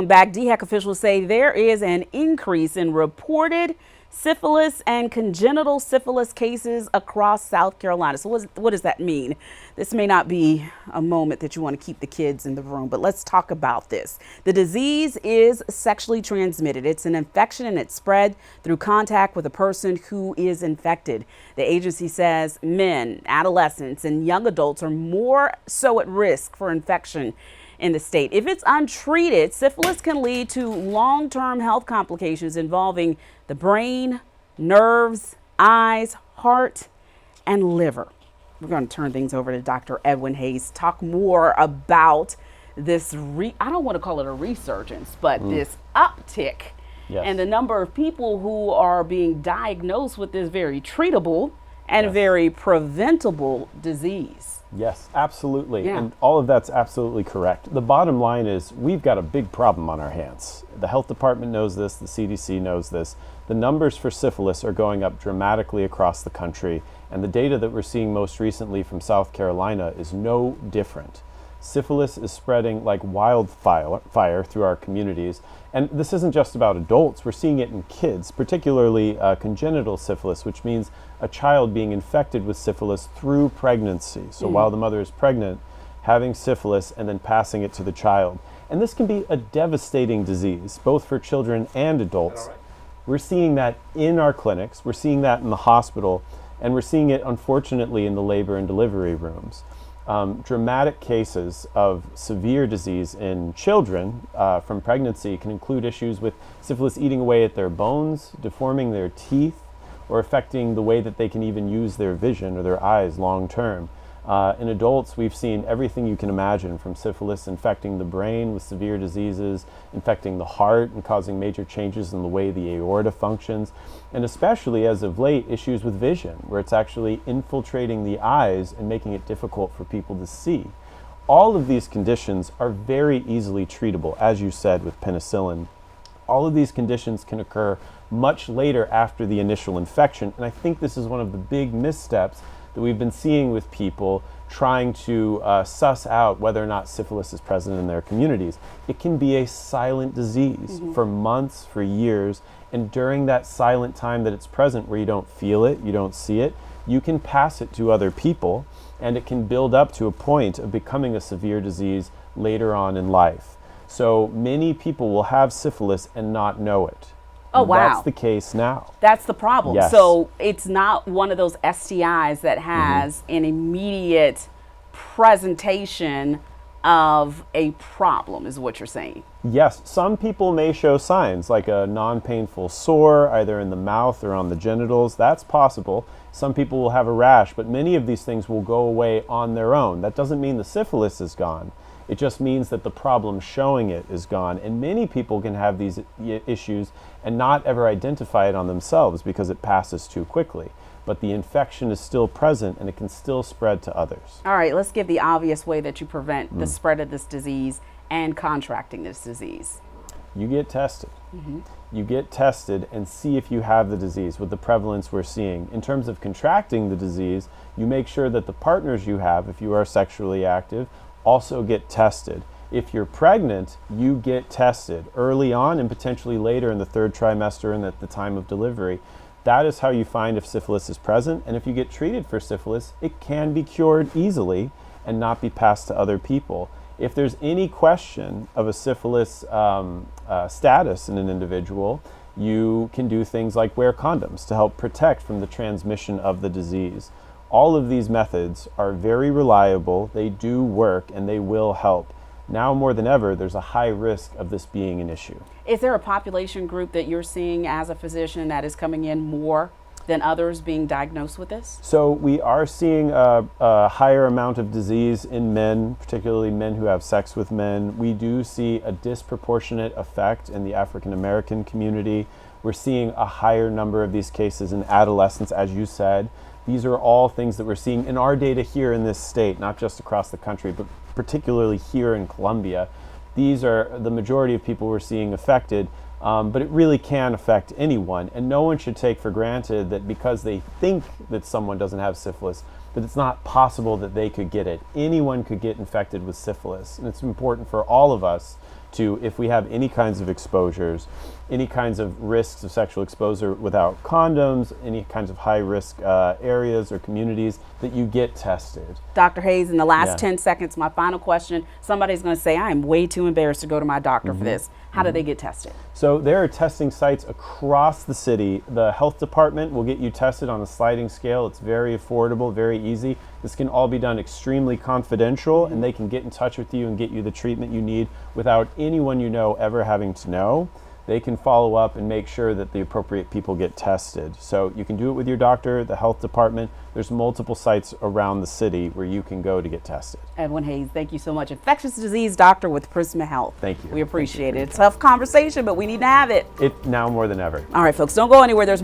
Back, DHEC officials say there is an increase in reported syphilis and congenital syphilis cases across South Carolina. So what does that mean? This may not be a moment that you want to keep the kids in the room, but let's talk about this. The disease is sexually transmitted. It's an infection and it's spread through contact with a person who is infected. The agency says men, adolescents, and young adults are more so at risk for infection in the state. If it's untreated, syphilis can lead to long-term health complications involving the brain, nerves, eyes, heart, and liver. We're going to turn things over to Dr. Edwin Hayes, talk more about this, I don't want to call it a resurgence, but this uptick and the number of people who are being diagnosed with this very treatable and very preventable disease. Yes, absolutely. And all of that's absolutely correct. The bottom line is we've got a big problem on our hands. The health department knows this, the CDC knows this. The numbers for syphilis are going up dramatically across the country, and the data that we're seeing most recently from South Carolina is no different. Syphilis is spreading like wildfire through our communities. And this isn't just about adults. We're seeing it in kids, particularly congenital syphilis, which means a child being infected with syphilis through pregnancy. So while the mother is pregnant, having syphilis and then passing it to the child. And this can be a devastating disease, both for children and adults. We're seeing that in our clinics, we're seeing that in the hospital, and we're seeing it, unfortunately, in the labor and delivery rooms. Dramatic cases of severe disease in children from pregnancy can include issues with syphilis eating away at their bones, deforming their teeth, or affecting the way that they can even use their vision or their eyes long term. In adults, we've seen everything you can imagine, from syphilis infecting the brain with severe diseases, infecting the heart and causing major changes in the way the aorta functions, and especially as of late, issues with vision, where it's actually infiltrating the eyes and making it difficult for people to see. All of these conditions are very easily treatable, as you said, with penicillin. All of these conditions can occur much later after the initial infection, and I think this is one of the big missteps that we've been seeing with people trying to suss out whether or not syphilis is present in their communities. It can be a silent disease for months, for years, and during that silent time that it's present, where you don't feel it, you don't see it, you can pass it to other people, and it can build up to a point of becoming a severe disease later on in life. So many people will have syphilis and not know it. Oh, wow. That's the case now. That's the problem. Yes. So it's not one of those STIs that has an immediate presentation of a problem, is what you're saying. Yes, some people may show signs like a non-painful sore, either in the mouth or on the genitals. That's possible. Some people will have a rash, but many of these things will go away on their own. That doesn't mean the syphilis is gone. It just means that the problem showing it is gone. And many people can have these issues and not ever identify it on themselves because it passes too quickly. But the infection is still present and it can still spread to others. All right, let's give the obvious way that you prevent the spread of this disease and contracting this disease. You get tested. You get tested and see if you have the disease with the prevalence we're seeing. In terms of contracting the disease, you make sure that the partners you have, if you are sexually active, also get tested. If you're pregnant, you get tested early on and potentially later in the third trimester and at the time of delivery. That is how you find if syphilis is present. And if you get treated for syphilis, it can be cured easily and not be passed to other people. If there's any question of a syphilis status in an individual, you can do things like wear condoms to help protect from the transmission of the disease. All of these methods are very reliable, they do work, and they will help. Now more than ever, there's a high risk of this being an issue. Is there a population group that you're seeing as a physician that is coming in more than others being diagnosed with this? So we are seeing a higher amount of disease in men, particularly men who have sex with men. We do see a disproportionate effect in the African American community. We're seeing a higher number of these cases in adolescents, as you said. These are all things that we're seeing in our data here in this state, not just across the country, but particularly here in Columbia. These are the majority of people we're seeing affected, but it really can affect anyone. And no one should take for granted that because they think that someone doesn't have syphilis, that it's not possible that they could get it. Anyone could get infected with syphilis. And it's important for all of us to if we have any kinds of exposures, any kinds of risks of sexual exposure without condoms, any kinds of high risk areas or communities, that you get tested. Dr. Hayes, in the last Yeah. 10 seconds, my final question, somebody's going to say, I am way too embarrassed to go to my doctor for this. How do they get tested? So there are testing sites across the city. The health department will get you tested on a sliding scale. It's very affordable, very easy. This can all be done extremely confidential, and they can get in touch with you and get you the treatment you need without anyone you know ever having to know. They can follow up and make sure that the appropriate people get tested. So you can do it with your doctor, the health department. There's multiple sites around the city where you can go to get tested. Edwin Hayes, thank you so much. Infectious disease doctor with Prisma Health. Thank you. We appreciate it. Tough conversation, but we need to have it. It now more than ever. All right, folks, don't go anywhere. There's